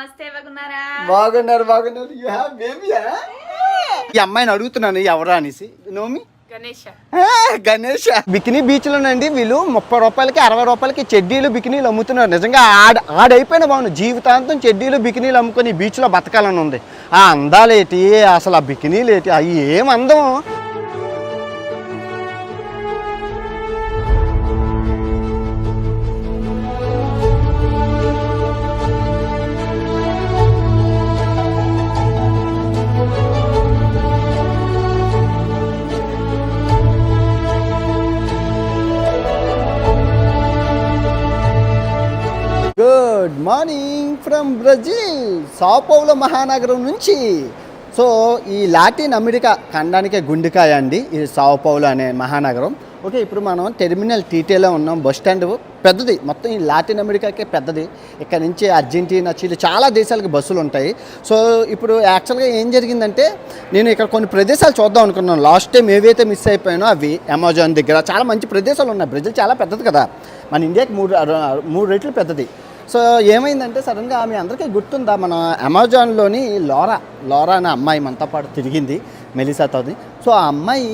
నమస్తే బాగున్నారా? బాగున్నారు. యు హావ్ బేబీయా? ఈ అమ్మాయిని అడుగుతున్నాను ఎవరా అనేసి. నోమి గణేష్ బికినీ బీచ్ లోనండి వీళ్ళు 30 రూపాయలకి 60 రూపాయలకి చెడ్డీలు బికినీలు అమ్ముతున్నారు. నిజంగా ఆడైపోయిన బాగుంది. జీవితాంతం చెడ్డీలు బికినీలు అమ్ముకొని ఈ బీచ్ లో బతకాలని ఉంది. ఆ అందాలేటి అసలు ఆ బికినీలు ఏంటి అవి ఏం అందం. Good morning from Brazil, Sao Paulo మహానగరం నుంచి. సో ఈ లాటిన్ అమెరికా ఖండానికే గుండెకాయ అండి ఈ సావ్ పౌలో అనే మహానగరం. ఓకే, ఇప్పుడు మనం టెర్మినల్ టీటీలో ఉన్నాం. బస్ స్టాండ్ పెద్దది, మొత్తం ఈ లాటిన్ అమెరికాకే పెద్దది. ఇక్కడ నుంచి అర్జెంటీనా, చిలీ చాలా దేశాలకు బస్సులు ఉంటాయి. సో ఇప్పుడు యాక్చువల్గా ఏం జరిగిందంటే నేను ఇక్కడ కొన్ని ప్రదేశాలు చూద్దాం అనుకున్నాను. లాస్ట్ టైం ఏవైతే మిస్ అయిపోయానో అవి అమెజాన్ దగ్గర చాలా మంచి ప్రదేశాలు ఉన్నాయి. బ్రెజిల్ చాలా పెద్దది కదా, మన ఇండియాకి మూడు రెట్లు పెద్దది. సో ఏమైందంటే సడన్గా మీ అందరికీ గుర్తుందా, మన అమెజాన్లోని లోరా అనే అమ్మాయి మనతో పాటు తిరిగింది మెలిసాతోని. సో ఆ అమ్మాయి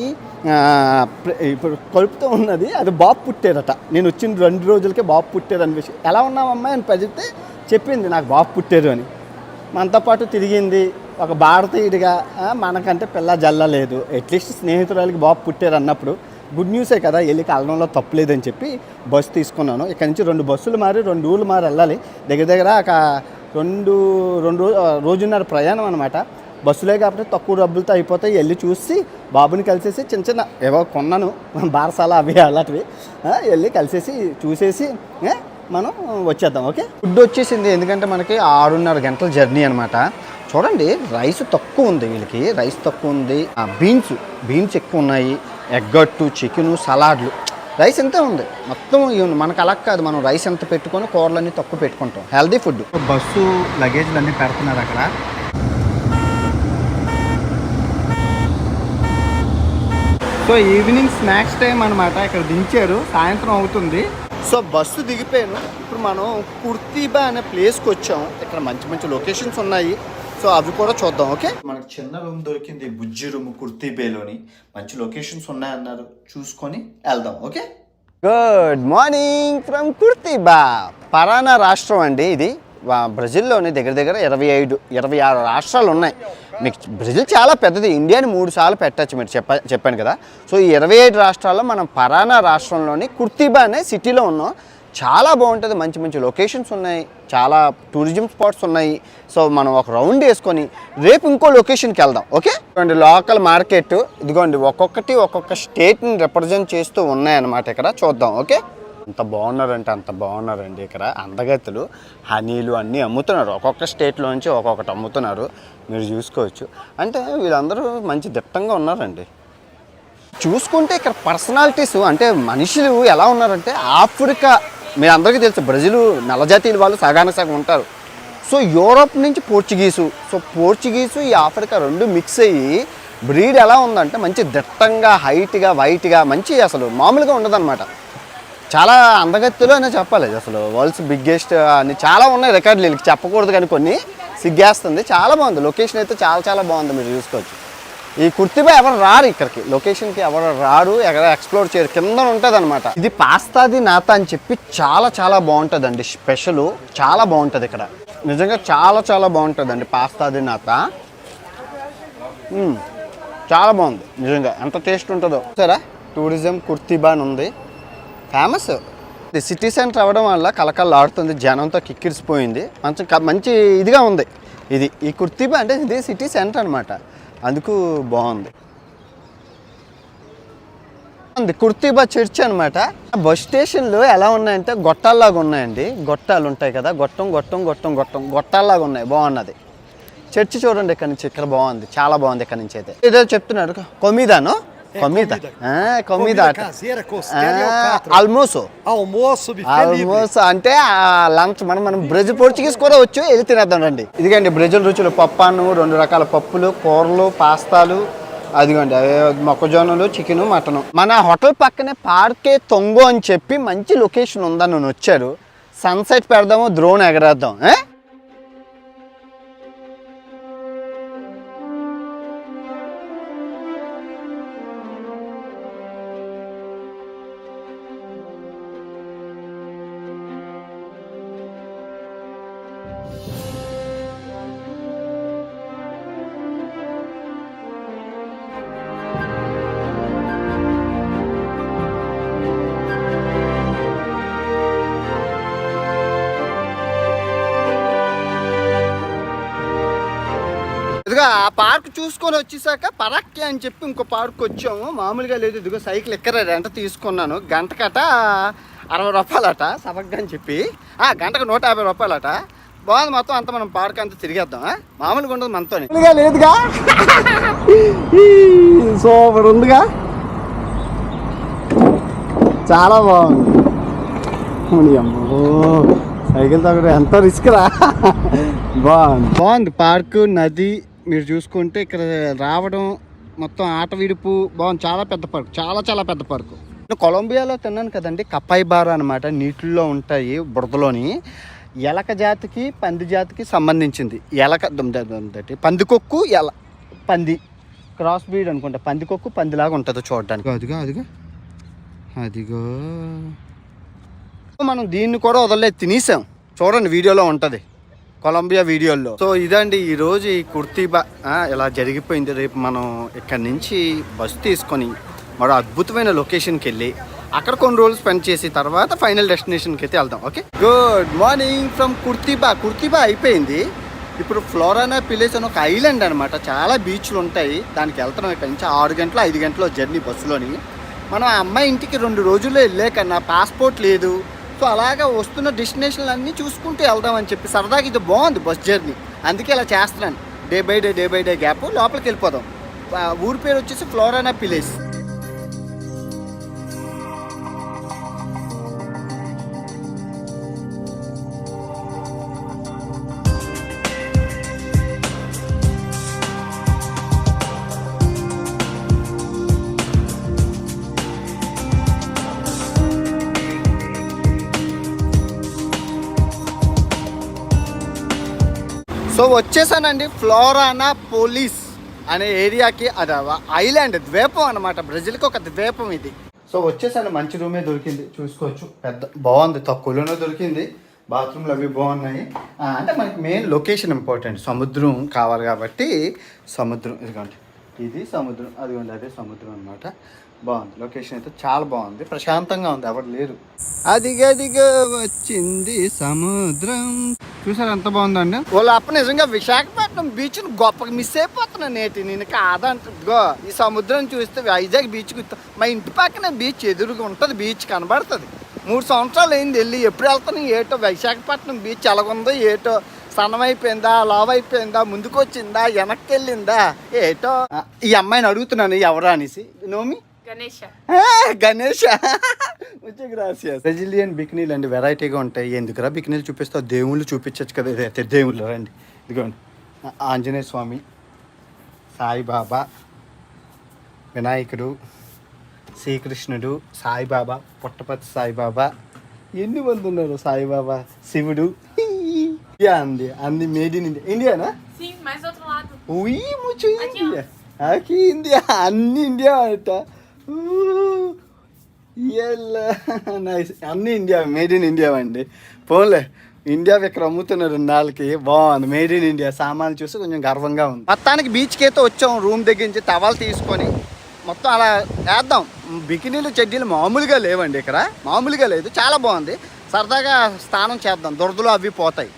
ఇప్పుడు కలుపుతూ ఉన్నది, అది బాబు పుట్టారట. నేను వచ్చిన 2 రోజులకే బాబు పుట్టారు అని విషయం. ఎలా ఉన్నావు అమ్మాయి అని పదితే చెప్పింది నాకు బాబు పుట్టారు అని. మనతో పాటు తిరిగింది. ఒక భారతీయుడిగా మనకంటే పిల్ల జల్లలేదు, అట్లీస్ట్ స్నేహితురాలకి బాబు పుట్టారు అన్నప్పుడు గుడ్ న్యూసే కదా, వెళ్ళి కలడంలో తప్పులేదని చెప్పి బస్సు తీసుకున్నాను. ఇక్కడ నుంచి 2 బస్సులు మారి 2 ఊళ్ళు మారి వెళ్ళాలి. దగ్గర ఒక రోజున్నర ప్రయాణం అనమాట. బస్సులే కాబట్టి తక్కువ డబ్బులతో అయిపోతాయి. వెళ్ళి చూసి బాబుని కలిసేసి చిన్న ఏవో కొన్నాను బారసాల అవి అలాంటివి వెళ్ళి కలిసేసి చూసేసి మనం వచ్చేద్దాం. ఓకే, ఫుడ్ వచ్చేసింది. ఎందుకంటే మనకి 6.5 గంటల జర్నీ అనమాట. చూడండి, రైస్ తక్కువ ఉంది, వీళ్ళకి రైస్ తక్కువ ఉంది. బీన్స్ ఎక్కువ ఉన్నాయి, ఎగ్గట్టు, చికెను, సలాడ్లు. రైస్ ఎంతే ఉంది మొత్తం. మనకు అలా కాదు, మనం రైస్ ఎంత పెట్టుకొని కూరలన్నీ తక్కువ పెట్టుకుంటాం. Healthy food. బస్సు లగేజ్లు అన్నీ పెడుతున్నారు అక్కడ. సో ఈవినింగ్ స్నాక్స్ టైం అనమాట. ఇక్కడ దించారు, సాయంత్రం అవుతుంది. సో బస్సు దిగిపోయాను. ఇప్పుడు మనం కుర్తీబా అనే ప్లేస్కి వచ్చాం. ఇక్కడ మంచి లొకేషన్స్ ఉన్నాయి. సో అవి కూడా చూద్దాం. ఓకే, మనకు చిన్న రూమ్ దొరికింది, బుజ్జి రూమ్ కుర్తీబేలోని. మంచి లొకేషన్స్ ఉన్నాయన్నారు, చూసుకొని వెళ్దాం. Okay, good morning from Curitiba. Parana రాష్ట్రం అండి ఇది. బ్రెజిల్లోని దగ్గర 26 రాష్ట్రాలు ఉన్నాయి. మీకు బ్రెజిల్ చాలా పెద్దది, ఇండియాని 3 సార్లు పెట్టచ్చు మీరు చెప్పాను కదా. సో ఈ 27 రాష్ట్రాల్లో మనం పరానా రాష్ట్రంలోని కుర్తీబా అనే సిటీలో ఉన్నాం. చాలా బాగుంటుంది, మంచి లొకేషన్స్ ఉన్నాయి, చాలా టూరిజం స్పాట్స్ ఉన్నాయి. సో మనం ఒక రౌండ్ వేసుకొని రేపు ఇంకో లొకేషన్కి వెళ్దాం. ఓకే, ఇదిగోండి లోకల్ మార్కెట్. ఇదిగోండి ఒక్కొక్క స్టేట్ని రిప్రజెంట్ చేస్తూ ఉన్నాయన్నమాట. ఇక్కడ చూద్దాం. ఓకే, అంత బాగున్నారండి. ఇక్కడ అందగతులు, హనీలు అన్నీ అమ్ముతున్నారు. ఒక్కొక్క స్టేట్లో నుంచి ఒక్కొక్కటి అమ్ముతున్నారు, మీరు చూసుకోవచ్చు. అంటే వీళ్ళందరూ మంచి దిట్టంగా ఉన్నారండి. చూసుకుంటే ఇక్కడ పర్సనాలిటీస్ అంటే మనుషులు ఎలా ఉన్నారంటే, ఆఫ్రికా మీరు అందరికీ తెలుసు, బ్రెజిల్ నల్లజాతీయుల వాళ్ళు సగానికి సగం ఉంటారు. సో యూరోప్ నుంచి పోర్చుగీసు ఈ ఆఫ్రికా 2 మిక్స్ అయ్యి బ్రీడ్ ఎలా ఉందంటే మంచి దిట్టంగా, హైట్గా, వైట్గా, మంచి అసలు మామూలుగా ఉండదన్నమాట. చాలా అందగత్తులు అనే చెప్పాలి. అసలు వరల్డ్స్ బిగ్గెస్ట్ అని చాలా ఉన్నాయి రికార్డులు, వీళ్ళకి చెప్పకూడదు కానీ కొన్ని సిగ్గేస్తుంది. చాలా బాగుంది లొకేషన్ అయితే, చాలా బాగుంది, మీరు చూసుకోవచ్చు. ఈ కుర్తీబా ఎవరు రారు ఇక్కడికి, లొకేషన్కి ఎవరు రారు, ఎక్కడ ఎక్స్ప్లోర్ చేయరు, కింద ఉంటుంది అనమాట. ఇది పాస్తా ది నాతా అని చెప్పి చాలా బాగుంటుందండి. స్పెషల్ చాలా బాగుంటుంది ఇక్కడ, నిజంగా చాలా బాగుంటుందండి పాస్తా ది నాతా. చాలా బాగుంది నిజంగా, ఎంత టేస్ట్ ఉంటుందో. సరే, టూరిజం కుర్తీబా అని ఉంది, ఫేమస్. ఇది సిటీ సెంటర్ అవ్వడం వల్ల కలకల్లాడుతుంది, జనంతో కిక్కిరిసిపోయింది. మంచి ఇదిగా ఉంది ఇది. ఈ కుర్తీబా అంటే ఇది సిటీ సెంటర్ అనమాట, అందుకు బాగుంది. కుర్తీబా చర్చ్ అనమాట. బస్ స్టేషన్లు ఎలా ఉన్నాయంటే గొట్టాల్లాగా ఉన్నాయండి. గొట్టాలు ఉంటాయి కదా, గొట్టాల్లాగా ఉన్నాయి, బాగున్నది. చర్చ్ చూడండి ఇక్కడ నుంచి, ఇక్కడ బాగుంది, చాలా బాగుంది. ఇక్కడ నుంచి అయితే ఏదో చెప్తున్నాడు, కొమీదాను ఆల్మోస్ట్ అంటే లంచ్. మనం బ్రెజిల్ పోర్చుగీస్ కూడా వచ్చు, వెళ్ళి తినేద్దాం రండి. ఇదిగండి బ్రెజిల్ రుచులు, పప్పాను, 2 రకాల పప్పులు, కూరలు, పాస్తాలు, అదిగోండి మొక్కజొన్నలు, చికెను, మటను. మన హోటల్ పక్కనే పార్కే తొంగో అని చెప్పి మంచి లొకేషన్ ఉందని వచ్చారు. సన్సెట్ పెడదాము, డ్రోన్ ఎగరేద్దాం. ఇదిగో ఆ పార్క్ చూసుకొని వచ్చేసాక పరక్కి అని చెప్పి ఇంకో పార్క్ వచ్చాము. మామూలుగా లేదు, ఇదిగో సైకిల్ ఎక్కర రెంట తీసుకున్నాను. గంటకట 60 రూపాయలట సబగ్గా అని చెప్పి, గంటకు 150 రూపాయలట. బాగుంది. మొత్తం అంతా మనం పార్క్ అంతా తిరిగేద్దాం. మామూలుగా ఉండదు మనతో లేదుగా. సూపర్ ఉందిగా, చాలా బాగుంది. అమ్మో సైకిల్ తగ్గడం ఎంతో రిస్క్ రా. బాగుంది పార్కు, నది. మీరు చూసుకుంటే ఇక్కడ రావడం మొత్తం ఆట విడుపు బాగుంది. చాలా పెద్ద పార్క్, చాలా పెద్ద పార్కు. నేను కొలంబియాలో తిన్నాను కదండి, కపాయిబారా అనమాట. నీటిల్లో ఉంటాయి, బురదలోని. ఎలక జాతికి పంది జాతికి సంబంధించింది. ఎలక పందికొక్కు పంది క్రాస్ బ్రీడ్ అనుకుంటా. పందికొక్కు పందిలాగా ఉంటుంది చూడడానికి. అదిగో మనం దీన్ని కూడా వదలలేదు, తినేసాం. చూడండి వీడియోలో ఉంటుంది, కొలంబియా వీడియోల్లో. సో ఇదండి ఈరోజు ఈ కుర్తీబా ఇలా జరిగిపోయింది. రేపు మనం ఇక్కడి నుంచి బస్సు తీసుకొని మరో అద్భుతమైన లొకేషన్కి వెళ్ళి అక్కడ కొన్ని రోజులు స్పెండ్ చేసి తర్వాత ఫైనల్ డెస్టినేషన్కి అయితే వెళ్దాం. ఓకే, గుడ్ మార్నింగ్ ఫ్రమ్ కుర్తీబా అయిపోయింది. ఇప్పుడు ఫ్లోరానా పిలేస్ అని ఒక ఐలాండ్ అనమాట. చాలా బీచ్లు ఉంటాయి. దానికి వెళ్తున్నాం. ఇక్కడ నుంచి 6 గంటలు 5 గంటల జర్నీ బస్సులోని. మనం ఆ అమ్మాయి ఇంటికి 2 రోజుల్లో వెళ్ళాకన్నా పాస్పోర్ట్ లేదు. సో అలాగా వస్తున్న డెస్టినేషన్లు అన్నీ చూసుకుంటూ వెళ్దామని చెప్పి సరదాగా ఇది బాగుంది బస్ జర్నీ. అందుకే ఇలా చేస్తున్నాను. డే బై డే గ్యాప్ లోపలికి వెళ్ళిపోదాం. ఊరి పేరు వచ్చేసి ఫ్లోరానా పిలేస్. సో వచ్చేసానండి ఫ్లోరానా పోలీస్ అనే ఏరియాకి. అది ఐలాండ్, ద్వీపం అనమాట. బ్రెజిల్కి ఒక ద్వీపం ఇది. సో వచ్చేసాను. మంచి రూమే దొరికింది, చూసుకోవచ్చు. బాగుంది, తక్కువలోనే దొరికింది. బాత్రూమ్లు అవి బాగున్నాయి. అంటే మనకి మెయిన్ లొకేషన్ ఇంపార్టెంట్. సముద్రం కావాలి కాబట్టి సముద్రం. ఇదిగోండి, ఇది సముద్రం, అదిగోండి అదే సముద్రం అనమాట. బాగుంది లొకేషన్ అయితే, చాలా బాగుంది. ప్రశాంతంగా ఉంది, ఎవరు లేరు. అదిగదిగో వచ్చింది సముద్రం. చూసారు ఎంత బాగుందండి. వాళ్ళు అప్ప నిజంగా విశాఖపట్నం బీచ్ని గొప్పగా మిస్ అయిపోతున్నాను. నేను కాదంటో ఈ సముద్రం చూస్తే వైజాగ్ బీచ్కి మా ఇంటి పక్కన బీచ్ ఎదురుగా ఉంటుంది. బీచ్ కనబడుతుంది. 3 సంవత్సరాలు అయింది వెళ్ళి. ఎప్పుడు వెళ్తాను ఏటో విశాఖపట్నం బీచ్ ఎలాగుందో ఏటో. సన్నమైపోయిందా, లావ్ అయిపోయిందా, ముందుకు వచ్చిందా, వెనక్కి వెళ్ళిందా ఏటో. ఈ అమ్మాయిని అడుగుతున్నాను ఎవరా అనేసి. నోమి గణేష్ బ్రెజిలియన్ బికినీలు అండి, వెరైటీగా ఉంటాయి. ఎందుకురా బికినీలు చూపిస్తావు, దేవుళ్ళు చూపించచ్చు కదా. అయితే దేవుళ్ళు రండి. ఇదిగోండి, ఆంజనేయ స్వామి, సాయిబాబా, వినాయకుడు, శ్రీకృష్ణుడు, సాయిబాబా, పుట్టపర్తి సాయిబాబా. ఎన్ని మంది ఉన్నారు. సాయిబాబా, శివుడు. అంది made in India. Indiana? India, అన్ని ఇండియా అంట. నైస్, అన్ని ఇండియా, మేడ్ ఇన్ ఇండియా అండి. పోన్లే, ఇండియా ఇక్కడ అమ్ముతున్నారు 2 బాగుంది. మేడ్ ఇన్ ఇండియా సామాన్లు చూసి కొంచెం గర్వంగా ఉంది. మొత్తానికి బీచ్కి అయితే వచ్చాం. రూమ్ దగ్గర నుంచి టవల్ తీసుకొని మొత్తం అలా వేద్దాం. బికినీలు చెడ్డీలు మామూలుగా లేవండి ఇక్కడ, మామూలుగా లేదు. చాలా బాగుంది. సరదాగా స్నానం చేద్దాం, దురదలు అవి పోతాయి.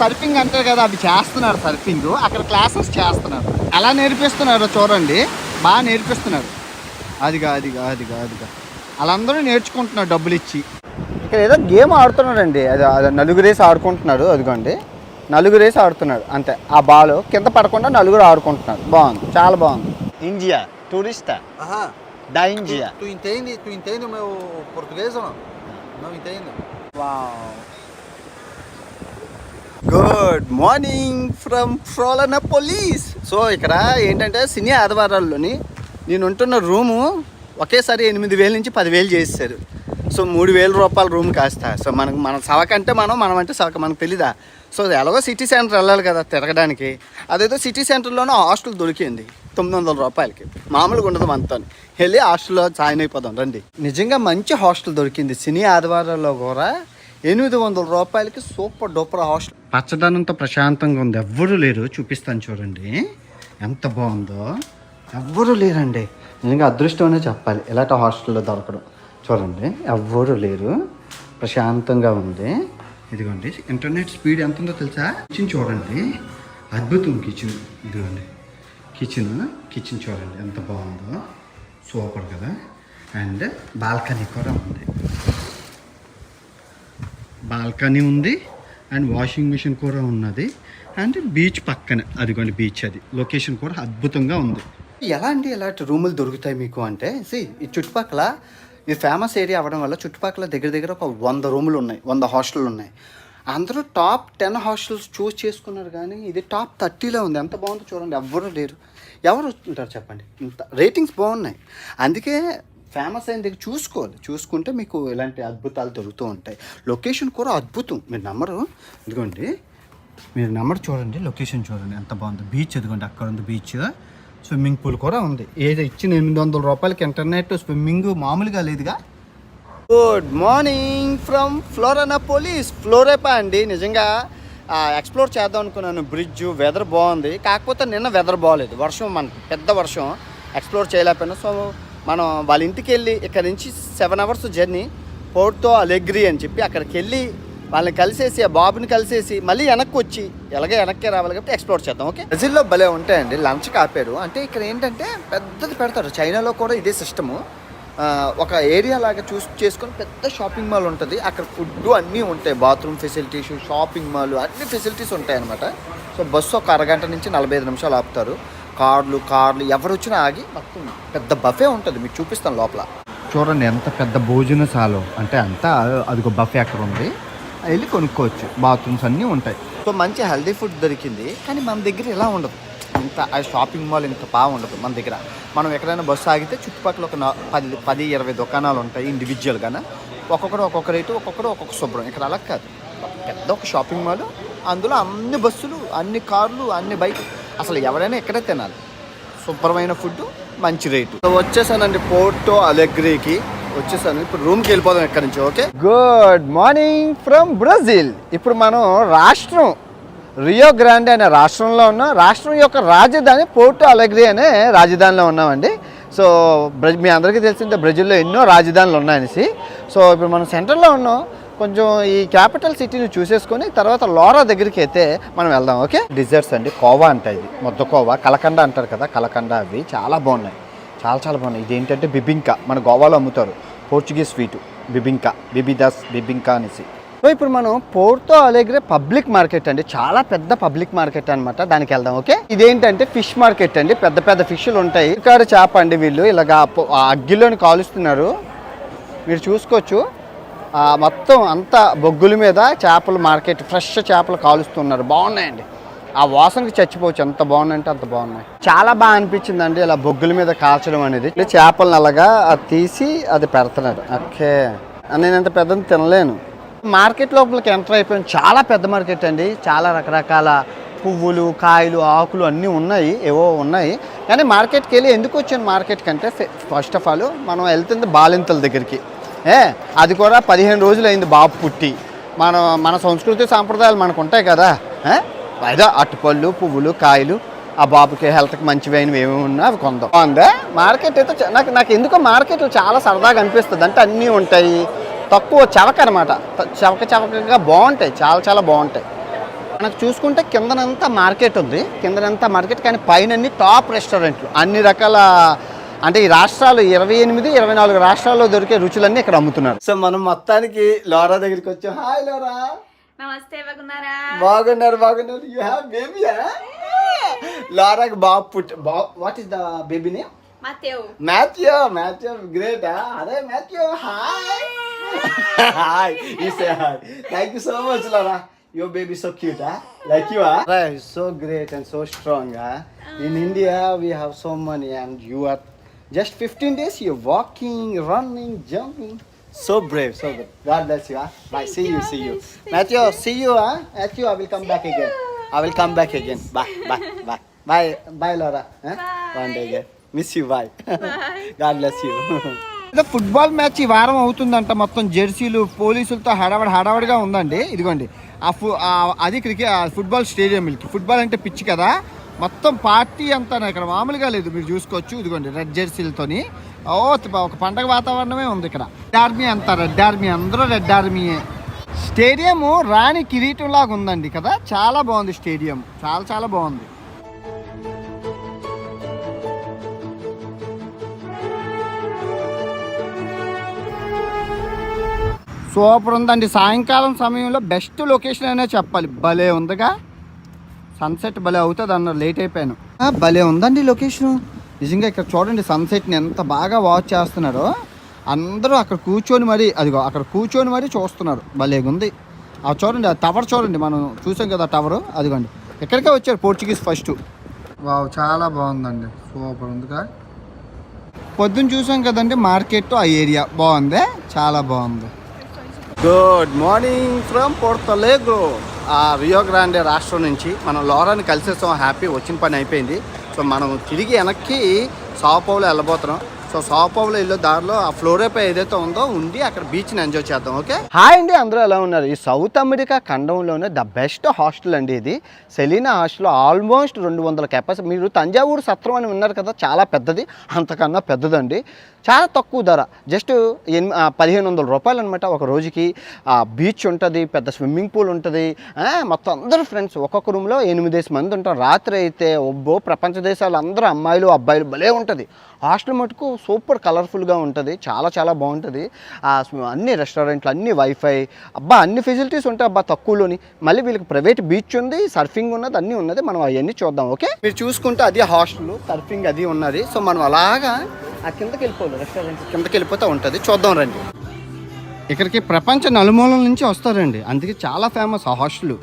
సర్ఫింగ్ అంటే కదా, అవి చేస్తున్నారు సర్ఫింగ్. అక్కడ క్లాసెస్ చేస్తున్నారు. ఎలా నేర్పిస్తున్నారో చూడండి, బాగా నేర్పిస్తున్నారు. అదిగా వాళ్ళందరూ నేర్చుకుంటున్నారు డబ్బులు ఇచ్చి. ఇక్కడ ఏదో గేమ్ ఆడుతున్నాడండి. అది నలుగురేసి ఆడుకుంటున్నాడు. అదిగోండి, నలుగురేసి ఆడుతున్నాడు అంతే. ఆ బాల్ కింద పడకుండా నలుగురు ఆడుకుంటున్నారు. బాగుంది, చాలా బాగుంది. ఇండియా టూరిస్టా da Índia. Tu entende o meu português ou não? Não entendo. Wow. Good morning from Florianopolis. So ఇక్కడ ఏంటంటే శని ఆదివారాల్లోని నేను ఉంటున్న రూము ఒకేసారి 8,000 నుంచి 10,000 చేశారు. సో 3,000 రూపాయల రూమ్ కాస్తా. సో మన సవకంటే మనం అంటే సవక మనకు తెలీదా. సో ఎలాగో సిటీ సెంటర్ వెళ్ళాలి కదా తిరగడానికి. అదేదో సిటీ సెంటర్లోనే హాస్టల్ దొరికింది 900 రూపాయలకి. మామూలుగా ఉండదు మనతో. వెళ్ళి హాస్టల్లో జాయిన్ అయిపోదాం రండి. నిజంగా మంచి హాస్టల్ దొరికింది. శని ఆదివారాల్లో కూడా 800 రూపాయలకి సూపర్ డూపర్ హాస్టల్. పచ్చదనంతో ప్రశాంతంగా ఉంది. ఎవ్వరూ లేరు, చూపిస్తాను చూడండి ఎంత బాగుందో. ఎవ్వరూ లేరండి, నిజంగా అదృష్టం అనే చెప్పాలి ఇలాంటి హాస్టల్లో దొరకడం. చూడండి ఎవ్వరూ లేరు, ప్రశాంతంగా ఉంది. ఇదిగోండి ఇంటర్నెట్ స్పీడ్ ఎంత ఉందో తెలుసా. కిచెన్ చూడండి, అద్భుతం కిచెన్. ఇదిగోండి కిచెన్ చూడండి ఎంత బాగుందో, సూపర్ కదా. అండ్ బాల్కనీ కూడా ఉంది, బాల్కనీ ఉంది అండ్ వాషింగ్ మిషన్ కూడా ఉన్నది. అండ్ బీచ్ పక్కనే అదిగోండి బీచ్, అది లొకేషన్ కూడా అద్భుతంగా ఉంది. ఎలా అండి ఇలాంటి రూములు దొరుకుతాయి మీకు అంటే, ఈ చుట్టుపక్కల ఇది ఫేమస్ ఏరియా అవ్వడం వల్ల చుట్టుపక్కల దగ్గర ఒక 100 రూములు ఉన్నాయి, 100 హాస్టల్ ఉన్నాయి. అందరూ టాప్ 10 హాస్టల్స్ చూస్ చేసుకున్నారు, కానీ ఇది టాప్ 30లో ఉంది. ఎంత బాగుందో చూడండి. ఎవ్వరూ లేరు, ఎవరు ఉంటారు చెప్పండి, ఇంత రేటింగ్స్ బాగున్నాయి. అందుకే ఫేమస్ అయిన దగ్గర చూసుకుంటే మీకు ఇలాంటి అద్భుతాలు దొరుకుతూ ఉంటాయి. లొకేషన్ కూడా అద్భుతం, మీరు నమ్మరు. ఇదిగోండి మీరు నమ్మరు, చూడండి లొకేషన్ చూడండి ఎంత బాగుంది. బీచ్ ఇదిగోండి అక్కడ ఉంది బీచ్, స్విమ్మింగ్ పూల్ కూడా ఉంది. ఏదో ఇచ్చిన 800 రూపాయలకి ఇంటర్నెట్, స్విమ్మింగ్ మామూలుగా లేదుగా. గుడ్ మార్నింగ్ ఫ్రమ్ ఫ్లోరియానోపోలిస్, ఫ్లోరేపా అండి. నిజంగా ఎక్స్ప్లోర్ చేద్దాం అనుకున్నాను. బ్రిడ్జ్ వెదర్ బాగుంది, కాకపోతే నిన్న వెదర్ బాగోలేదు, వర్షం, మనకి పెద్ద వర్షం, ఎక్స్ప్లోర్ చేయలేకపోయినా. సో మనం వాళ్ళ ఇంటికి వెళ్ళి ఇక్కడ నుంచి 7 అవర్స్ జర్నీ, పోర్టో అలెగ్రీ అని చెప్పి అక్కడికి వెళ్ళి వాళ్ళని కలిసేసి, ఆ బాబుని కలిసేసి మళ్ళీ వెనక్కి వచ్చి వెనక్కే రావాలి కాబట్టి ఎక్స్ప్లోర్ చేద్దాం. ఓకే, బ్రెజిల్లో భలే ఉంటాయండి, లంచ్కి ఆపారు. అంటే ఇక్కడ ఏంటంటే పెద్దది పెడతారు, చైనాలో కూడా ఇదే సిస్టము. ఒక ఏరియా లాగా చేసుకొని పెద్ద షాపింగ్ మాల్ ఉంటుంది, అక్కడ ఫుడ్ అన్నీ ఉంటాయి, బాత్రూమ్ ఫెసిలిటీస్, షాపింగ్ మాల్, అన్ని ఫెసిలిటీస్ ఉంటాయి అనమాట. సో బస్సు ఒక అరగంట నుంచి 45 నిమిషాలు ఆపుతారు. కార్లు ఎవరు వచ్చినా ఆగి మొత్తం పెద్ద బఫే ఉంటుంది, మీకు చూపిస్తాను లోపల. చూడండి ఎంత పెద్ద భోజనశాల అంటే, అంతా అదిగో బఫే అక్కడ ఉంది, వెళ్ళి కొనుక్కోవచ్చు. బాత్రూమ్స్ అన్నీ ఉంటాయి. సో మంచి హెల్దీ ఫుడ్ దొరికింది. కానీ మన దగ్గర ఇలా ఉండదు, ఇంత షాపింగ్ మాల్ ఇంత బాగుండదు మన దగ్గర. మనం ఎక్కడైనా బస్సు ఆగితే చుట్టుపక్కల ఒక 10-20 దుకాణాలు ఉంటాయి ఇండివిజువల్గానే, ఒక్కొక్క రేటు, ఒక్కొక్క శుభ్రం. ఇక్కడ అలా కాదు, పెద్ద ఒక షాపింగ్ మాల్, అందులో అన్ని బస్సులు, అన్ని కార్లు, అన్ని బైక్, అసలు ఎవరైనా ఎక్కడే తినాలి, శుభ్రమైన ఫుడ్, మంచి రేటు. సో వచ్చేసానండి పోర్టో అలెగ్రీకి వచ్చేసాను. ఇప్పుడు రూమ్కి వెళ్ళిపోదాం ఎక్కడి నుంచి. Okay, good morning from Brazil. ఇప్పుడు మనం రాష్ట్రం రియో గ్రాండే అనే రాష్ట్రంలో ఉన్నాం. రాష్ట్రం యొక్క రాజధాని పోర్టో అలెగ్రీ అనే రాజధానిలో ఉన్నామండి. సో మీ అందరికీ తెలిసిందే బ్రెజిల్లో ఎన్నో రాజధానులు ఉన్నాయనేసి. సో ఇప్పుడు మనం సెంటర్లో ఉన్నాం, కొంచెం ఈ క్యాపిటల్ సిటీని చూసేసుకొని తర్వాత లోరా దగ్గరికి అయితే మనం వెళ్దాం. ఓకే, డిజర్ట్స్ అండి, కోవా అంటే ఇది ముద్ద కోవా, కలకండ అంటారు కదా, కలకండ, అవి చాలా బాగున్నాయి, చాలా బాగున్నాయి. ఇది ఏంటంటే బిబింకా, మన గోవాలో అమ్ముతారు, పోర్చుగీస్ స్వీటు, బిబింకా అనేసి. సో ఇప్పుడు మనం పోర్టో అలెగ్రే పబ్లిక్ మార్కెట్ అండి, చాలా పెద్ద పబ్లిక్ మార్కెట్ అనమాట, దానికి వెళ్దాం. ఓకే, ఇదేంటంటే ఫిష్ మార్కెట్ అండి, పెద్ద ఫిష్లు ఉంటాయి. ఇక్కడ చేప అండి, వీళ్ళు ఇలాగా అగ్గిలోని కాలుస్తున్నారు, మీరు చూసుకోవచ్చు. మొత్తం అంతా బొగ్గుల మీద చేపల మార్కెట్, ఫ్రెష్ చేపలు కాలుస్తున్నారు, బాగున్నాయండి. ఆ వాసనకి చచ్చిపోవచ్చు, ఎంత బాగున్నాయంటే అంత బాగున్నాయి. చాలా బాగా అనిపించింది అండి ఇలా బొగ్గుల మీద కాల్చడం అనేది. చేపలను అలాగా తీసి అది పెడుతున్నారు. ఓకే, నేను ఎంత పెద్దది తినలేను. మార్కెట్ లోపలికి ఎంటర్ అయిపోయాను, చాలా పెద్ద మార్కెట్ అండి, చాలా రకరకాల పువ్వులు, కాయలు, ఆకులు అన్నీ ఉన్నాయి, ఏవో ఉన్నాయి. కానీ మార్కెట్కి వెళ్ళి ఎందుకు వచ్చాను మార్కెట్కి అంటే, ఫస్ట్ ఆఫ్ ఆల్ మనం వెళ్తుంది బాలింతల దగ్గరికి. అది కూడా 15 రోజులు అయింది బాబు పుట్టి. మన సంస్కృతి సాంప్రదాయాలు మనకు ఉంటాయి కదా, అదే అట్టుపళ్ళు, పువ్వులు, కాయలు, ఆ బాబుకి హెల్త్కి మంచివి అయినవి ఏమేమి ఉన్నా అవి కొందాం. బాగుందా మార్కెట్ అయితే? నాకు ఎందుకో మార్కెట్లో చాలా సరదాగా అనిపిస్తుంది. అంటే అన్నీ ఉంటాయి, తక్కువ చవక అనమాట, చవకగా బాగుంటాయి, చాలా బాగుంటాయి. మనకు చూసుకుంటే కిందనంతా మార్కెట్ ఉంది, కానీ పైన అన్ని టాప్ రెస్టారెంట్లు, అన్ని రకాల, అంటే ఈ రాష్ట్రాలు 28-24 రాష్ట్రాల్లో దొరికే రుచులన్నీ ఇక్కడ అమ్ముతున్నారు. సో మనం మొత్తానికి లోరా దగ్గరికి వచ్చాం. Hi Laura. నమస్తే, బాగున్నారా? బాగున్నారు. You have baby? లోరాకి బాబు పుట్టి. What is the baby name? Matthew. Great. అరే Matthew, hi. Hi, you say hi. Thank you so much Laura. Your baby is so cute, huh? Like you, huh? Right, so great and so strong, huh? In India, we have so many, and you are just 15 days. You're walking, running, jumping. So brave, so good. God bless you, huh? Bye. See you. Matthew, see you, huh? Matthew, I will come back again. Bye, Laura. Huh? Bye. One day again. Miss you. Bye. Bye. God bless you. Football match ఈ వారం అవుతుందంట. మొత్తం జెర్సీలు పోలీసులతో హడావడిగా ఉందండి. ఇదిగోండి అది football స్టేడియంకి. Football అంటే పిచ్చి కదా, మొత్తం పార్టీ అంతా ఇక్కడ మామూలుగా లేదు. మీరు చూసుకోవచ్చు, ఇదిగోండి రెడ్ జెర్సీలతోని ఒక పండగ వాతావరణమే ఉంది ఇక్కడ. రెడ్ ఆర్మీ అంతా, రెడ్ ఆర్మీ, అందరూ రెడ్ ఆర్మీయే. స్టేడియం రాణి కిరీటం లాగా ఉందండి కదా, చాలా బాగుంది స్టేడియం, చాలా బాగుంది. సూపర్ ఉందండి. సాయంకాలం సమయంలో బెస్ట్ లొకేషన్ అనే చెప్పాలి. భలే ఉందిగా, సన్సెట్ భలే అవుతుంది అన్నారు, లేట్ అయిపోయాను. భలే ఉందండి లొకేషను నిజంగా. ఇక్కడ చూడండి సన్సెట్ని ఎంత బాగా వాచ్ చేస్తున్నారో అందరూ. అక్కడ కూర్చొని మరి చూస్తున్నారు. భలేగా ఉంది. చూడండి ఆ టవర్ చూడండి, మనం చూసాం కదా టవరు, అదిగోండి ఎక్కడికే వచ్చారు పోర్చుగీస్ ఫస్ట్. వావ్, చాలా బాగుందండి, సూపర్ ఉందిగా. పొద్దున్న చూసాం కదండి మార్కెట్, ఆ ఏరియా బాగుంది, చాలా బాగుంది. Good morning from Porto Alegre, Rio Grande రాష్ట్రం నుంచి. మనం లోరాని కలిసేసాం, హ్యాపీ, వచ్చిన పని అయిపోయింది. సో మనం తిరిగి వెనక్కి సాఓ పౌలో వెళ్ళబోతున్నాం. సో సాఓ పౌలో వెళ్ళే దారిలో ఆ ఫ్లోరేపై ఏదైతే ఉందో ఉండి అక్కడ బీచ్ని ఎంజాయ్ చేద్దాం. ఓకే, హాయ్ అండి, అందరూ ఎలా ఉన్నారు? ఈ సౌత్ అమెరికా ఖండంలోనే ద బెస్ట్ హాస్టల్ అండి ఇది, సెలీనా హాస్టల్. Almost 200 capacity. మీరు తంజావూరు సత్రం అని విన్నారు కదా, చాలా పెద్దది, అంతకన్నా పెద్దదండి. చాలా తక్కువ ధర, జస్ట్ 1500 రూపాయలు అనమాట ఒక రోజుకి. బీచ్ ఉంటుంది, పెద్ద స్విమ్మింగ్ పూల్ ఉంటుంది. మొత్తం అందరూ ఫ్రెండ్స్ ఒక్కొక్క రూమ్లో 8 మంది ఉంటాం. రాత్రి అయితే ప్రపంచ దేశాలు అందరూ అమ్మాయిలు అబ్బాయిలు, భలే ఉంటుంది. హాస్టల్ మటుకు సూపర్ కలర్ఫుల్గా ఉంటుంది, చాలా బాగుంటుంది. అన్ని రెస్టారెంట్లు, అన్ని వైఫై, అన్ని ఫెసిలిటీస్ ఉంటాయి తక్కువలోని. మళ్ళీ వీళ్ళకి ప్రైవేట్ బీచ్ ఉంది, సర్ఫింగ్ ఉన్నది, అన్నీ ఉన్నది. మనం అవన్నీ చూద్దాం. ఓకే, మీరు చూసుకుంటే అది హాస్టల్, సర్ఫింగ్ అది ఉన్నది. సో మనం అలాగా ఆ కిందకి వెళ్ళిపోవాలి, రెస్టారెంట్ కిందకి వెళ్ళిపోతూ ఉంటుంది. చూద్దాం రండి. ఇక్కడికి ప్రపంచ నలుమూలల నుంచి వస్తారండి, అందుకే చాలా ఫేమస్ ఆ హాస్టల్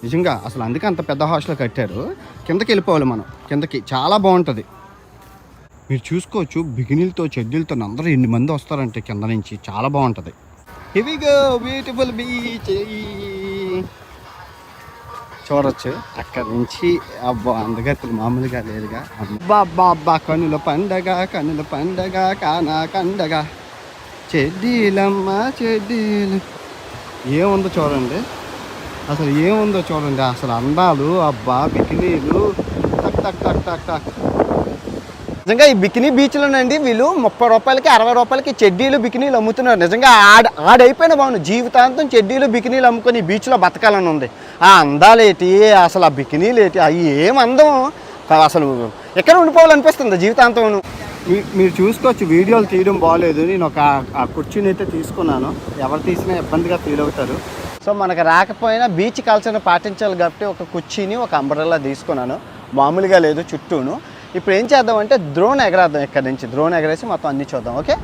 నిజంగా. అసలు అందుకే అంత పెద్ద హాస్టల్ కట్టారు. కిందకి వెళ్ళిపోవాలి మనం, కిందకి చాలా బాగుంటుంది. మీరు చూసుకోవచ్చు బిగినీలతో చెడ్డీలతో అందరూ 8 మంది వస్తారంటే కింద నుంచి, చాలా బాగుంటుంది. హెవీగా బ్యూటిఫుల్ బీచ్ చూడొచ్చు అక్కడ నుంచి. అందగత్తులు మామూలుగా లేదుగా. అబ్బా కనుల పండగ కానా కండగ, చెడ్డీలమ్మ చెడ్డీలు. ఏముందో చూడండి, అసలు ఏముందో చూడండి, అసలు అందాలు. బికినీలు టక్. నిజంగా ఈ బికినీ బీచ్లోనండి వీళ్ళు 30 రూపాయలకి 60 రూపాయలకి చెడ్డీలు బికినీలు అమ్ముతున్నారు. నిజంగా ఆడైపోయిన బాగుంది. జీవితాంతం చెడ్డీలు బికినీలు అమ్ముకొని ఈ బీచ్లో బతకాలని ఉంది. ఆ అందాలేటి, అసలు ఆ బికినీలు ఏంటి, అవి ఏం అందం, అసలు ఎక్కడ ఉండిపోవాలనిపిస్తుంది జీవితాంతం. మీరు చూసుకోవచ్చు, వీడియోలు తీయడం బాగోలేదు. నేను ఒక కుర్చీని అయితే తీసుకున్నాను, ఎవరు తీసినా ఇబ్బందిగా ఫీల్ అవుతారు. సో మనకు రాకపోయినా బీచ్ కల్చర్ని పాటించాలి కాబట్టి ఒక కుర్చీని, ఒక అంబ్రెల్లా తీసుకున్నాను. మామూలుగా లేదు చుట్టూను. ఇప్పుడు ఏం చేద్దామంటే డ్రోన్ ఎగరేద్దాం. ఇక్కడ నుంచి డ్రోన్ ఎగరేసి మొత్తం అన్నీ చూద్దాం. ఓకే,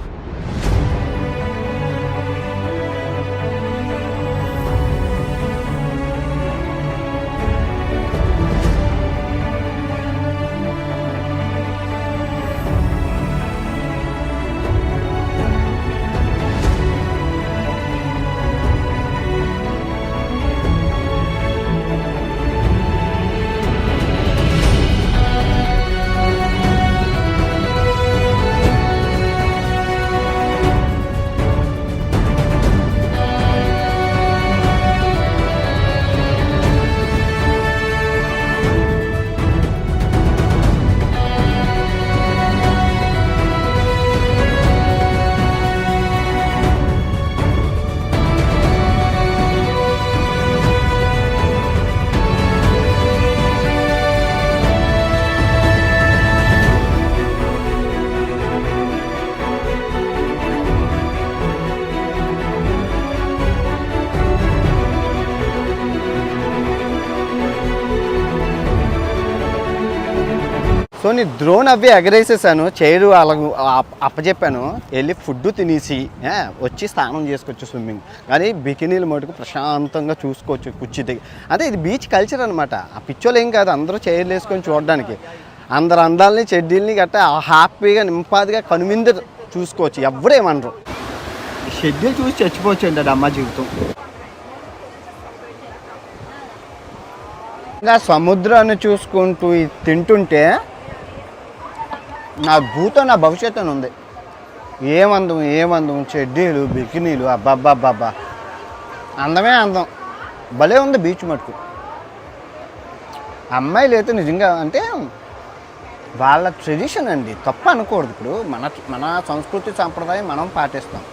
సో నేను డ్రోన్ అవి ఎగరేసేసాను, చైరు అలా అప్పచెప్పాను. వెళ్ళి ఫుడ్ తినేసి వచ్చి స్నానం చేసుకోవచ్చు, స్విమ్మింగ్. కానీ బికినీలు మటుకు ప్రశాంతంగా చూసుకోవచ్చు కుర్చీ దగ్గర. అదే ఇది బీచ్ కల్చర్ అనమాట. ఆ పిచ్చోళ్ళు ఏం కాదు, అందరూ చైర్లు వేసుకొని చూడడానికి. అందరు అందాలని చెడ్డీలని గట్టా హ్యాపీగా నింపాదిగా కనువిందు చూసుకోవచ్చు, ఎవరేమనరు. షెడ్యూల్ చూసి చచ్చిపోవచ్చు అండి, అది అమ్మ జీవితం. ఇంకా సముద్రాన్ని చూసుకుంటూ తింటుంటే నా భూతో నా భవిష్యత్తు ఉంది. ఏమందం చెడ్డీలు బికినీలు అబ్బాబ్బాబ్బా అందమే అందం భలే ఉంది బీచ్ మటుకు. అమ్మాయిలు అయితే నిజంగా అంటే వాళ్ళ ట్రెడిషన్ అండి, తప్ప అనకూడదు. ఇప్పుడు మన సంస్కృతి సాంప్రదాయం మనం పాటిస్తాం,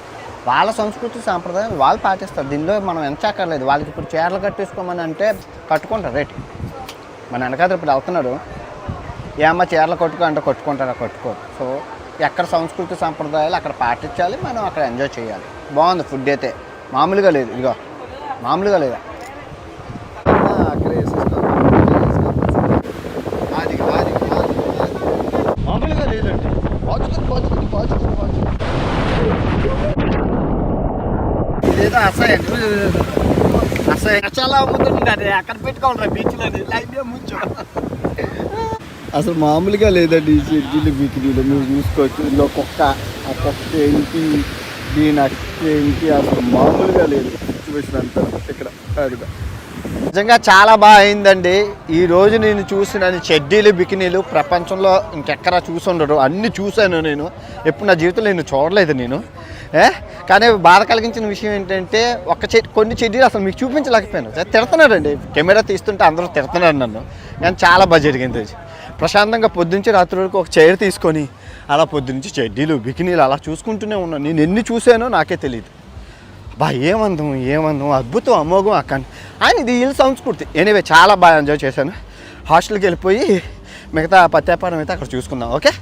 వాళ్ళ సంస్కృతి సాంప్రదాయం వాళ్ళు పాటిస్తారు. దీనిలో మనం ఎంచక్కర్లేదు. వాళ్ళకి ఇప్పుడు చీరలు కట్టేసుకోమని అంటే కట్టుకుంటారు రేటు. మన వెనకాల ఇప్పుడు వెళ్తున్నాడు, ఏమ్మా చీరలు కట్టుకో అంటే కట్టుకోరు. సో ఎక్కడ సంస్కృతి సాంప్రదాయాలు అక్కడ పాటించాలి, మనం అక్కడ ఎంజాయ్ చేయాలి. బాగుంది ఫుడ్ అయితే, మామూలుగా లేదు. ఇదిగో మామూలుగా లేదా అక్కడ మామూలుగా లేదండి. ఇదేదో అసహ్యం చాలా అమ్ముతుంది. అదే అక్కడ పెట్టుకోవాలి బీచ్లో లైవ్ ముంచు. అసలు మామూలుగా లేదండి ఈ షెడ్యూల్ బికినీలు మీరు చూసుకోవచ్చు. ఇందులో కుక్క, ఆ కుక్క ఏంటి, దీని అక్క ఏంటి, అసలు మామూలుగా లేదు సిచ్యువేషన్ అంతా ఇక్కడ. అదిగా నిజంగా చాలా బాగా అయిందండి. ఈరోజు నేను చూసిన చెడ్డీలు బికినీలు ప్రపంచంలో ఇంకెక్కడా చూసి ఉండరు. అన్నీ చూశాను నేను, ఎప్పుడు నా జీవితంలో నేను చూడలేదు నేను. కానీ బాధ కలిగించిన విషయం ఏంటంటే కొన్ని చెడ్డీలు అసలు మీకు చూపించలేకపోయాను. తిడుతున్నారండి, కెమెరా తీస్తుంటే అందరూ తిడుతున్నారు నన్ను. కానీ చాలా బాగా జరిగింది. ప్రశాంతంగా పొద్దుంచి రాత్రి వరకు ఒక చైర్ తీసుకొని అలా పొద్దునుంచి చెడ్డీలు బికినీలు అలా చూసుకుంటూనే ఉన్నాను. నేను ఎన్ని చూశానో నాకే తెలియదు. బా ఏమందం అద్భుతం అమోఘం అక్కడ. ఆయన ఇది వీళ్ళ సంస్కృతి. ఎనీవే చాలా బాగా ఎంజాయ్ చేశాను. హాస్టల్కి వెళ్ళిపోయి మిగతా పత్యాపారం అయితే అక్కడ చూసుకుందాం. ఓకే.